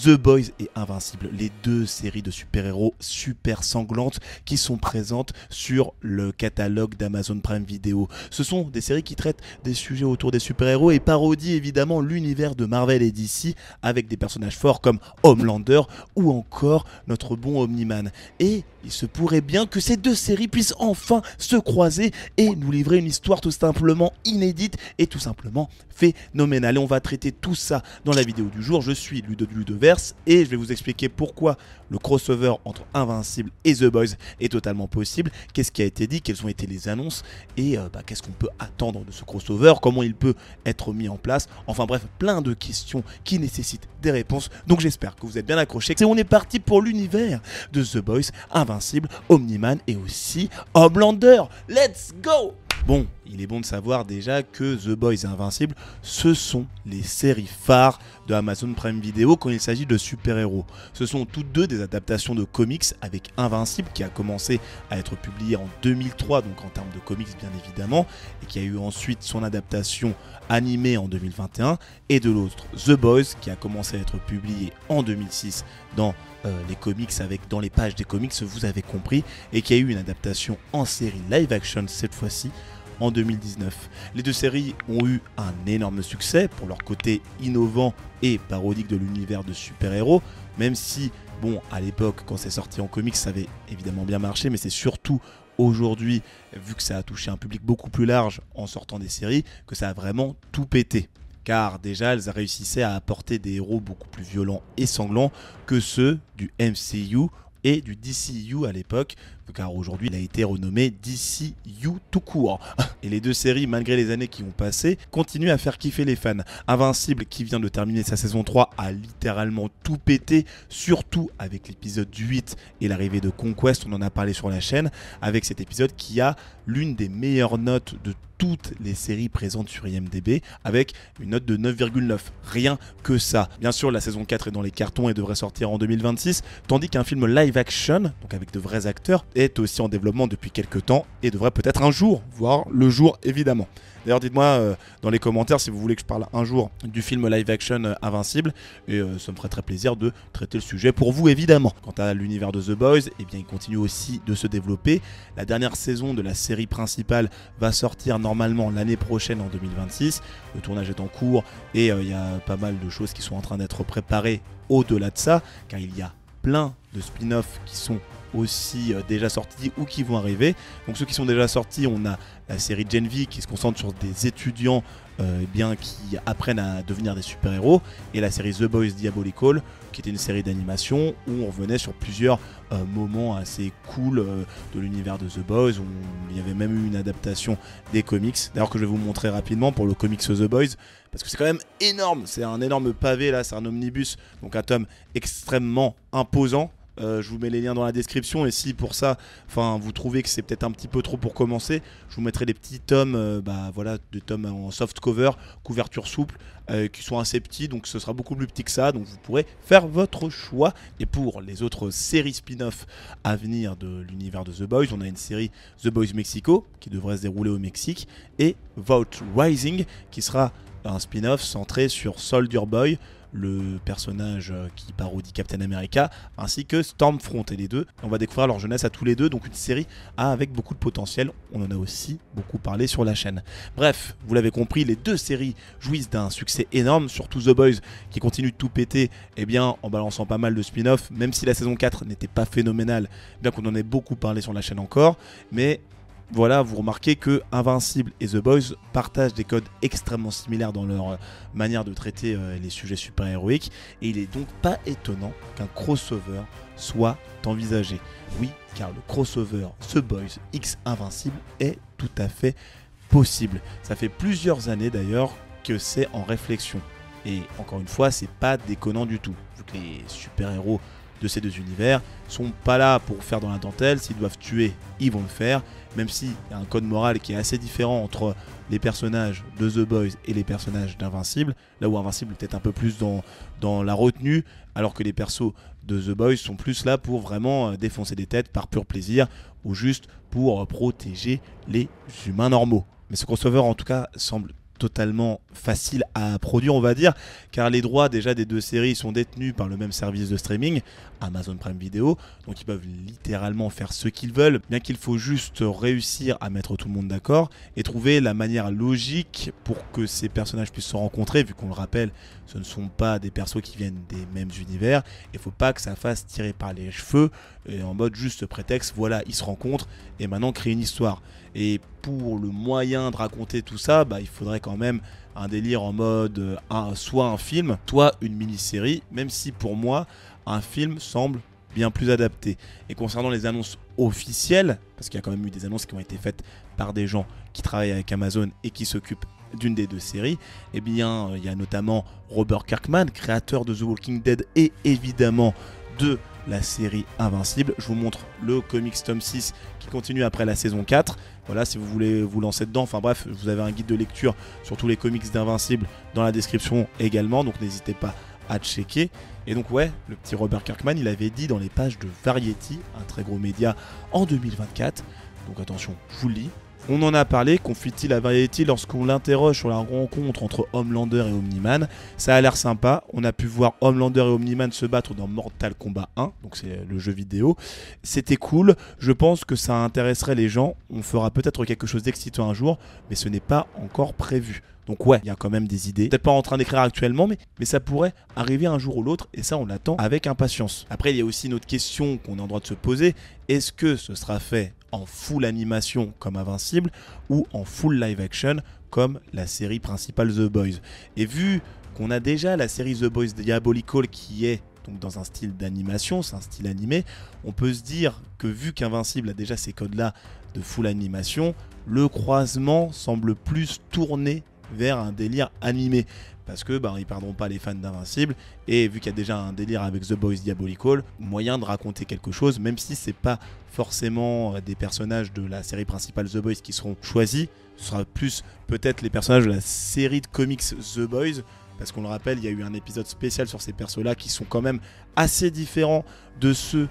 The Boys et Invincible, les deux séries de super-héros super sanglantes qui sont présentes sur le catalogue d'Amazon Prime Video. Ce sont des séries qui traitent des sujets autour des super-héros et parodient évidemment l'univers de Marvel et DC avec des personnages forts comme Homelander ou encore notre bon Omni-Man. Et il se pourrait bien que ces deux séries puissent enfin se croiser et nous livrer une histoire tout simplement inédite et tout simplement phénoménale. Et on va traiter tout ça dans la vidéo du jour. Je suis Ludo de Ludoverse et je vais vous expliquer pourquoi le crossover entre Invincible et The Boys est totalement possible, qu'est-ce qui a été dit, quelles ont été les annonces et qu'est-ce qu'on peut attendre de ce crossover, comment il peut être mis en place, enfin bref, plein de questions qui nécessitent des réponses. Donc j'espère que vous êtes bien accrochés. Et on est parti pour l'univers de The Boys, Invincible, Omni-Man et aussi Homelander. Let's go! Bon, il est bon de savoir déjà que The Boys et Invincible, ce sont les séries phares de Amazon Prime Video quand il s'agit de super-héros. Ce sont toutes deux des adaptations de comics avec Invincible qui a commencé à être publié en 2003, donc en termes de comics bien évidemment, et qui a eu ensuite son adaptation animée en 2021, et de l'autre The Boys qui a commencé à être publié en 2006 dans les comics, dans les pages des comics, vous avez compris, et qui a eu une adaptation en série live action cette fois-ci en 2019. Les deux séries ont eu un énorme succès pour leur côté innovant et parodique de l'univers de super-héros, même si, bon, à l'époque, quand c'est sorti en comics, ça avait évidemment bien marché, mais c'est surtout aujourd'hui, vu que ça a touché un public beaucoup plus large en sortant des séries, que ça a vraiment tout pété. Car déjà, elles réussissaient à apporter des héros beaucoup plus violents et sanglants que ceux du MCU et du DCU à l'époque, car aujourd'hui il a été renommé DCU tout court. Et les deux séries, malgré les années qui ont passé, continuent à faire kiffer les fans. Invincible, qui vient de terminer sa saison 3, a littéralement tout pété, surtout avec l'épisode 8 et l'arrivée de Conquest, on en a parlé sur la chaîne, avec cet épisode qui a l'une des meilleures notes de toutes les séries présentes sur IMDb, avec une note de 9,9. Rien que ça. Bien sûr, la saison 4 est dans les cartons et devrait sortir en 2026, tandis qu'un film live action, donc avec de vrais acteurs, est aussi en développement depuis quelques temps et devrait peut-être un jour voir le jour évidemment. D'ailleurs, dites-moi dans les commentaires si vous voulez que je parle un jour du film live action Invincible, et ça me ferait très plaisir de traiter le sujet pour vous évidemment. Quant à l'univers de The Boys, eh bien, il continue aussi de se développer. La dernière saison de la série principale va sortir normalement l'année prochaine en 2026. Le tournage est en cours et il y a pas mal de choses qui sont en train d'être préparées au-delà de ça, car il y a plein de spin-offs qui sont aussi déjà sortis ou qui vont arriver. Donc ceux qui sont déjà sortis, on a la série Gen V qui se concentre sur des étudiants qui apprennent à devenir des super-héros, et la série The Boys Diabolical qui était une série d'animation où on revenait sur plusieurs moments assez cool de l'univers de The Boys, où il y avait même eu une adaptation des comics, d'ailleurs que je vais vous montrer rapidement pour le comics The Boys, parce que c'est quand même énorme, c'est un énorme pavé là, c'est un omnibus, donc un tome extrêmement imposant. Je vous mets les liens dans la description, et si pour ça vous trouvez que c'est peut-être un petit peu trop pour commencer, je vous mettrai des petits tomes, des tomes en soft cover, couverture souple, qui sont assez petits, donc ce sera beaucoup plus petit que ça, donc vous pourrez faire votre choix. Et pour les autres séries spin-off à venir de l'univers de The Boys, on a une série The Boys Mexico qui devrait se dérouler au Mexique, et Vault Rising qui sera un spin-off centré sur Soldier Boy, le personnage qui parodie Captain America, ainsi que Stormfront, et les deux, on va découvrir leur jeunesse à tous les deux, donc une série avec beaucoup de potentiel, on en a aussi beaucoup parlé sur la chaîne. Bref, vous l'avez compris, les deux séries jouissent d'un succès énorme, surtout The Boys qui continue de tout péter, en balançant pas mal de spin-off, même si la saison 4 n'était pas phénoménale, bien qu'on en ait beaucoup parlé sur la chaîne encore, mais voilà, vous remarquez que Invincible et The Boys partagent des codes extrêmement similaires dans leur manière de traiter les sujets super-héroïques, et il est donc pas étonnant qu'un crossover soit envisagé. Oui, car le crossover The Boys X Invincible est tout à fait possible. Ça fait plusieurs années d'ailleurs que c'est en réflexion, et encore une fois, c'est pas déconnant du tout, vu que les super-héros de ces deux univers sont pas là pour faire dans la dentelle. S'ils doivent tuer, ils vont le faire, même s'il y a un code moral qui est assez différent entre les personnages de The Boys et les personnages d'Invincible, là où Invincible est peut-être un peu plus dans la retenue, alors que les persos de The Boys sont plus là pour vraiment défoncer des têtes par pur plaisir, ou juste pour protéger les humains normaux. Mais ce crossover en tout cas semble totalement facile à produire, on va dire, car les droits déjà des deux séries sont détenus par le même service de streaming, Amazon Prime Video, donc ils peuvent littéralement faire ce qu'ils veulent, bien qu'il faut juste réussir à mettre tout le monde d'accord et trouver la manière logique pour que ces personnages puissent se rencontrer, vu qu'on le rappelle, ce ne sont pas des persos qui viennent des mêmes univers, il ne faut pas que ça fasse tirer par les cheveux, et en mode juste prétexte, voilà, ils se rencontrent, et maintenant créer une histoire. Et pour le moyen de raconter tout ça, il faudrait quand même un délire en mode soit un film, soit une mini-série, même si pour moi, un film semble bien plus adapté. Et concernant les annonces officielles, parce qu'il y a quand même eu des annonces qui ont été faites par des gens qui travaillent avec Amazon et qui s'occupent d'une des deux séries, eh bien, il y a notamment Robert Kirkman, créateur de The Walking Dead et évidemment de la série Invincible. Je vous montre le comics tome 6 qui continue après la saison 4. Voilà, si vous voulez vous lancer dedans, enfin bref, vous avez un guide de lecture sur tous les comics d'Invincible dans la description également, donc n'hésitez pas à checker. Et donc ouais, le petit Robert Kirkman, il avait dit dans les pages de Variety, un très gros média, en 2024, donc attention, je vous le lis. On en a parlé, confie-t-il à Variety lorsqu'on l'interroge sur la rencontre entre Homelander et Omni-Man. Ça a l'air sympa, on a pu voir Homelander et Omni-Man se battre dans Mortal Kombat 1, donc c'est le jeu vidéo. C'était cool, je pense que ça intéresserait les gens, on fera peut-être quelque chose d'excitant un jour, mais ce n'est pas encore prévu. Donc ouais, il y a quand même des idées. Peut-être pas en train d'écrire actuellement, mais ça pourrait arriver un jour ou l'autre, et ça on l'attend avec impatience. Après, il y a aussi une autre question qu'on a le droit de se poser. Est-ce que ce sera fait en full animation comme Invincible, ou en full live action comme la série principale The Boys? Et vu qu'on a déjà la série The Boys Diabolical qui est donc dans un style d'animation, c'est un style animé, on peut se dire que vu qu'Invincible a déjà ces codes-là de full animation, le croisement semble plus tourné vers un délire animé, parce que ils perdront pas les fans d'Invincible, et vu qu'il y a déjà un délire avec The Boys Diabolical, moyen de raconter quelque chose, même si c'est pas forcément des personnages de la série principale The Boys qui seront choisis, ce sera plus peut-être les personnages de la série de comics The Boys, parce qu'on le rappelle, il y a eu un épisode spécial sur ces persos-là qui sont quand même assez différents de ceux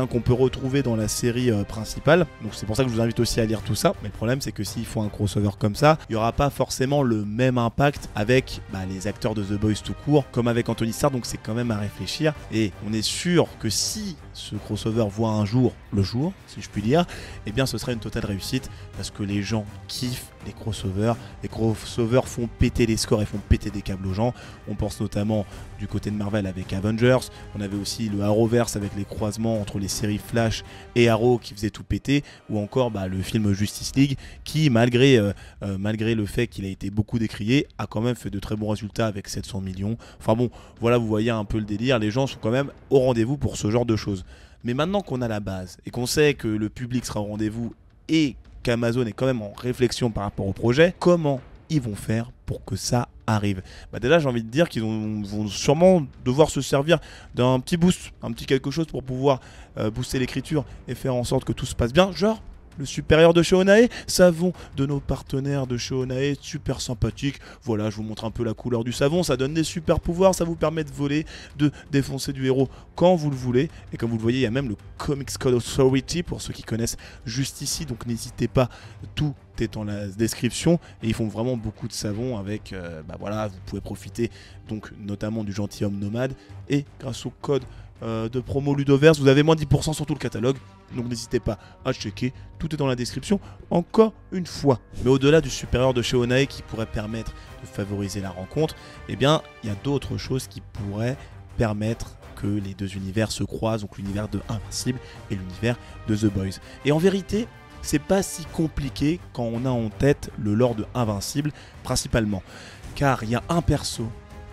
qu'on peut retrouver dans la série principale. Donc c'est pour ça que je vous invite aussi à lire tout ça. Mais le problème, c'est que s'ils font un crossover comme ça, il n'y aura pas forcément le même impact avec les acteurs de The Boys tout court, comme avec Anthony Starr. Donc c'est quand même à réfléchir. Et on est sûr que si ce crossover voit un jour le jour, si je puis dire, eh bien ce sera une totale réussite, parce que les gens kiffent les crossovers. Les crossovers font péter les scores et font péter des câbles aux gens. On pense notamment du côté de Marvel avec Avengers. On avait aussi le Arrowverse avec les croisements entre les séries Flash et Arrow qui faisaient tout péter, ou encore le film Justice League qui, malgré le fait qu'il a été beaucoup décrié, a quand même fait de très bons résultats avec 700 millions. Enfin bon, voilà, vous voyez un peu le délire, les gens sont quand même au rendez-vous pour ce genre de choses. Mais maintenant qu'on a la base et qu'on sait que le public sera au rendez-vous et qu'Amazon est quand même en réflexion par rapport au projet, comment ils vont faire pour que ça arrive? Déjà, j'ai envie de dire qu'ils vont sûrement devoir se servir d'un petit boost, un petit quelque chose pour pouvoir booster l'écriture et faire en sorte que tout se passe bien, genre le supérieur de chez Onae, savon de nos partenaires de chez Onae, super sympathique. Voilà, je vous montre un peu la couleur du savon, ça donne des super pouvoirs, ça vous permet de voler, de défoncer du héros quand vous le voulez. Et comme vous le voyez, il y a même le Comics Code Authority pour ceux qui connaissent juste ici, donc n'hésitez pas, tout est dans la description, et ils font vraiment beaucoup de savon avec, voilà, vous pouvez profiter donc notamment du gentilhomme nomade, et grâce au code de promo Ludoverse, vous avez moins 10% sur tout le catalogue, donc n'hésitez pas à checker, tout est dans la description, encore une fois. Mais au-delà du supérieur de chez Onae qui pourrait permettre de favoriser la rencontre, eh bien, il y a d'autres choses qui pourraient permettre que les deux univers se croisent, donc l'univers de Invincible et l'univers de The Boys. Et en vérité, c'est pas si compliqué quand on a en tête le lore de Invincible, principalement, car il y a un perso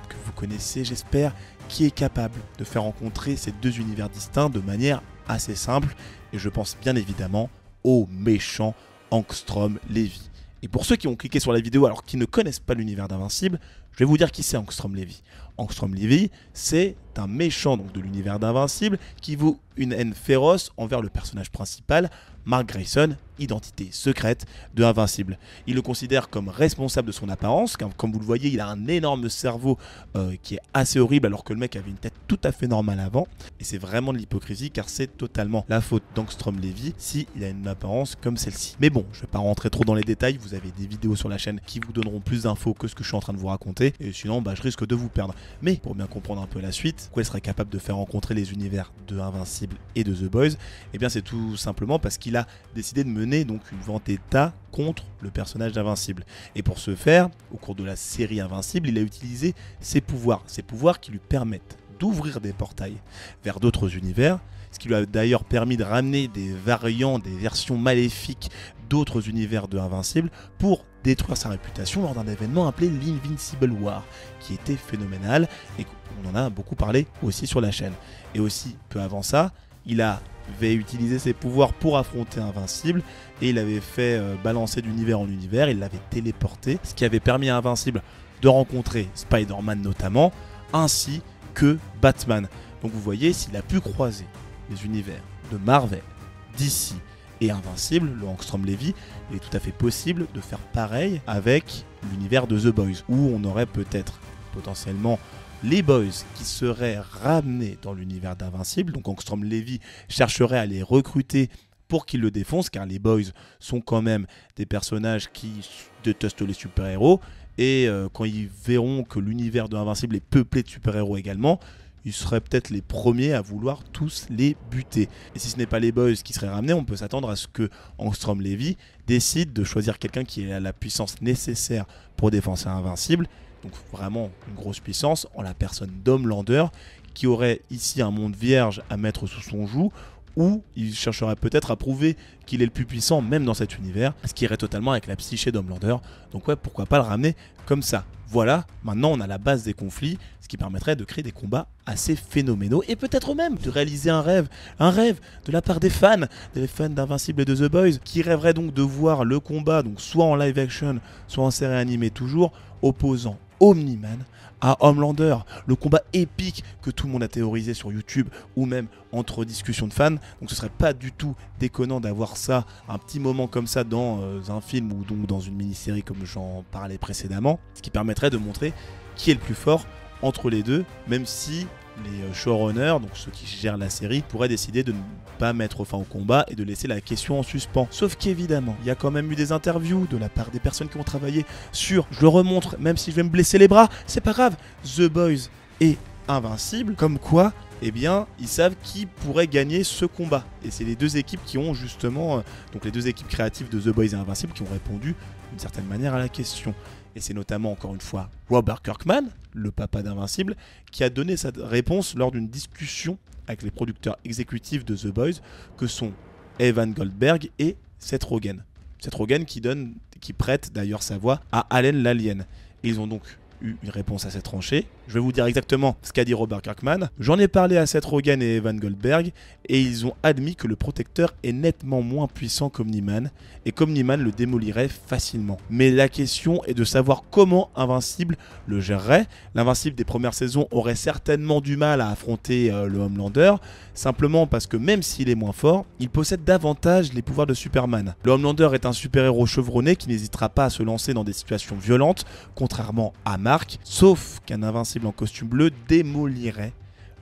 que vous connaissez, j'espère, qui est capable de faire rencontrer ces deux univers distincts de manière assez simple, et je pense bien évidemment au méchant Angstrom Levy. Et pour ceux qui ont cliqué sur la vidéo alors qu'ils ne connaissent pas l'univers d'Invincible, Je vais vous dire qui c'est Angstrom Levy. Angstrom Levy, c'est un méchant donc, de l'univers d'Invincible qui voue une haine féroce envers le personnage principal, Mark Grayson, identité secrète de Invincible. Il le considère comme responsable de son apparence, car comme vous le voyez, il a un énorme cerveau qui est assez horrible alors que le mec avait une tête tout à fait normale avant. Et c'est vraiment de l'hypocrisie car c'est totalement la faute d'Angstrom Levy s'il a une apparence comme celle-ci. Mais bon, je ne vais pas rentrer trop dans les détails, vous avez des vidéos sur la chaîne qui vous donneront plus d'infos que ce que je suis en train de vous raconter. Et sinon, je risque de vous perdre. Mais pour bien comprendre un peu la suite, pourquoi il serait capable de faire rencontrer les univers de Invincible et de The Boys, eh bien c'est tout simplement parce qu'il a décidé de mener donc une vendetta contre le personnage d'Invincible. Et pour ce faire, au cours de la série Invincible, il a utilisé ses pouvoirs qui lui permettent d'ouvrir des portails vers d'autres univers, ce qui lui a d'ailleurs permis de ramener des variants, des versions maléfiques d'autres univers de Invincible pour détruire sa réputation lors d'un événement appelé l'Invincible War, qui était phénoménal et on en a beaucoup parlé aussi sur la chaîne. Et aussi, peu avant ça, il avait utilisé ses pouvoirs pour affronter Invincible et il avait fait balancer d'univers en univers, il l'avait téléporté, ce qui avait permis à Invincible de rencontrer Spider-Man notamment, ainsi que Batman. Donc vous voyez, s'il a pu croiser les univers de Marvel, DC et Invincible, le Angstrom Levy, il est tout à fait possible de faire pareil avec l'univers de The Boys, où on aurait peut-être potentiellement les Boys qui seraient ramenés dans l'univers d'Invincible. Donc Angstrom Levy chercherait à les recruter pour qu'ils le défoncent, car les Boys sont quand même des personnages qui détestent les super-héros, et quand ils verront que l'univers de Invincible est peuplé de super-héros également, ils seraient peut-être les premiers à vouloir tous les buter. Et si ce n'est pas les Boys qui seraient ramenés, on peut s'attendre à ce que Angstrom Levy décide de choisir quelqu'un qui a la puissance nécessaire pour défoncer Invincible, donc vraiment une grosse puissance, en la personne d'Homelander, qui aurait ici un monde vierge à mettre sous son joug, ou il chercherait peut-être à prouver qu'il est le plus puissant même dans cet univers, ce qui irait totalement avec la psyché d'Homelander. Donc ouais, pourquoi pas le ramener comme ça. Voilà, maintenant on a la base des conflits, ce qui permettrait de créer des combats assez phénoménaux et peut-être même de réaliser un rêve de la part des fans d'Invincible et de The Boys, qui rêveraient donc de voir le combat, donc soit en live action, soit en série animée toujours, opposant Omni-Man à Homelander, le combat épique que tout le monde a théorisé sur YouTube ou même entre discussions de fans. Donc ce serait pas du tout déconnant d'avoir ça, un petit moment comme ça dans un film ou donc dans une mini-série comme j'en parlais précédemment, ce qui permettrait de montrer qui est le plus fort entre les deux, même si les showrunners, donc ceux qui gèrent la série, pourraient décider de ne pas mettre fin au combat et de laisser la question en suspens. Sauf qu'évidemment, il y a quand même eu des interviews de la part des personnes qui ont travaillé sur, je le remontre, même si je vais me blesser les bras, c'est pas grave, The Boys et Invincible, comme quoi, eh bien, ils savent qui pourrait gagner ce combat. Et c'est les deux équipes qui ont justement, donc les deux équipes créatives de The Boys et Invincible qui ont répondu d'une certaine manière à la question. Et c'est notamment, encore une fois, Robert Kirkman, le papa d'Invincible, qui a donné sa réponse lors d'une discussion avec les producteurs exécutifs de The Boys, que sont Evan Goldberg et Seth Rogen. Seth Rogen qui prête d'ailleurs sa voix à Allen l'Alien. Ils ont donc eu une réponse assez tranchée. Je vais vous dire exactement ce qu'a dit Robert Kirkman. J'en ai parlé à Seth Rogen et Evan Goldberg et ils ont admis que le protecteur est nettement moins puissant qu'Omni-Man et qu'Omni-Man le démolirait facilement. Mais la question est de savoir comment Invincible le gérerait. L'Invincible des premières saisons aurait certainement du mal à affronter le Homelander, simplement parce que même s'il est moins fort, il possède davantage les pouvoirs de Superman. Le Homelander est un super-héros chevronné qui n'hésitera pas à se lancer dans des situations violentes, contrairement à Mark, sauf qu'un Invincible en costume bleu démolirait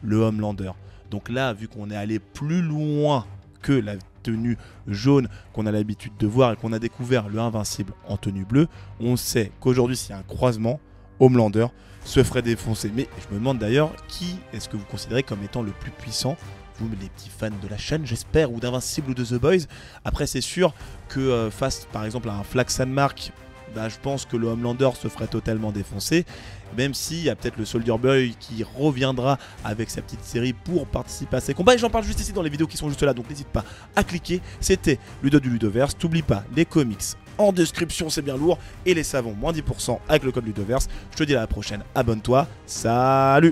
le Homelander. Donc là, vu qu'on est allé plus loin que la tenue jaune qu'on a l'habitude de voir et qu'on a découvert le Invincible en tenue bleue, on sait qu'aujourd'hui, s'il y a un croisement, Homelander se ferait défoncer. Mais je me demande d'ailleurs, qui est-ce que vous considérez comme étant le plus puissant, vous les petits fans de la chaîne, j'espère, ou d'Invincible ou de The Boys. Après, c'est sûr que face par exemple à un Flaxan Mark, je pense que le Homelander se ferait totalement défoncer, même s'il y a peut-être le Soldier Boy qui reviendra avec sa petite série pour participer à ces combats. Et j'en parle juste ici dans les vidéos qui sont juste là, donc n'hésite pas à cliquer. C'était Ludo du Ludoverse. T'oublie pas les comics en description, c'est bien lourd, et les savons, moins 10% avec le code Ludoverse. Je te dis à la prochaine, abonne-toi, salut!